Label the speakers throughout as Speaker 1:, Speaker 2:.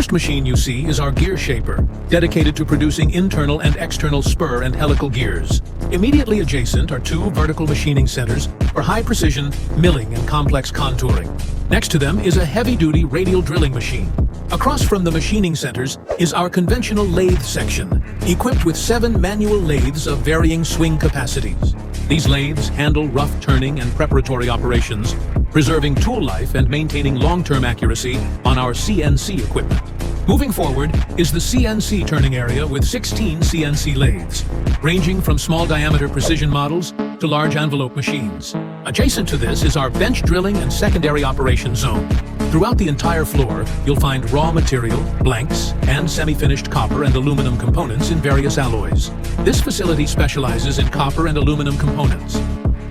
Speaker 1: first machine you see is our gear shaper, dedicated to producing internal and external spur and helical gears. Immediately adjacent are two vertical machining centers for high-precision milling and complex contouring. Next to them is a heavy-duty radial drilling machine. Across from the machining centers is our conventional lathe section, equipped with 7 manual lathes of varying swing capacities. These lathes handle rough turning and preparatory operations, preserving tool life and maintaining long-term accuracy on our CNC equipment. Moving forward is the CNC turning area with 16 CNC lathes, ranging from small diameter precision models to large envelope machines. Adjacent to this is our bench drilling and secondary operation zone. Throughout the entire floor, you'll find raw material, blanks, and semi-finished copper and aluminum components in various alloys. This facility specializes in copper and aluminum components.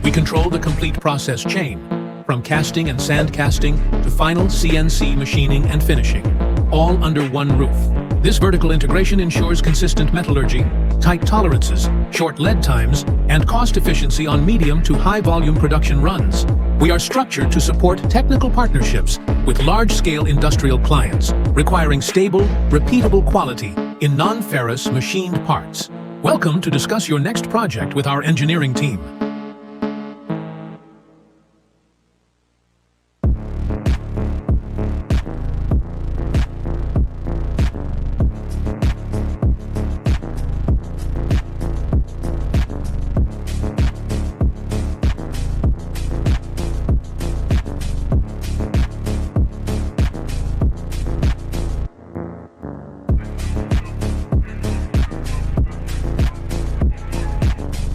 Speaker 1: We control the complete process chain, from casting and sand casting to final CNC machining and finishing, all under one roof. This vertical integration ensures consistent metallurgy, tight tolerances, short lead times, and cost efficiency on medium to high volume production runs. We are structured to support technical partnerships with large-scale industrial clients, requiring stable, repeatable quality in non-ferrous machined parts. Welcome to discuss your next project with our engineering team.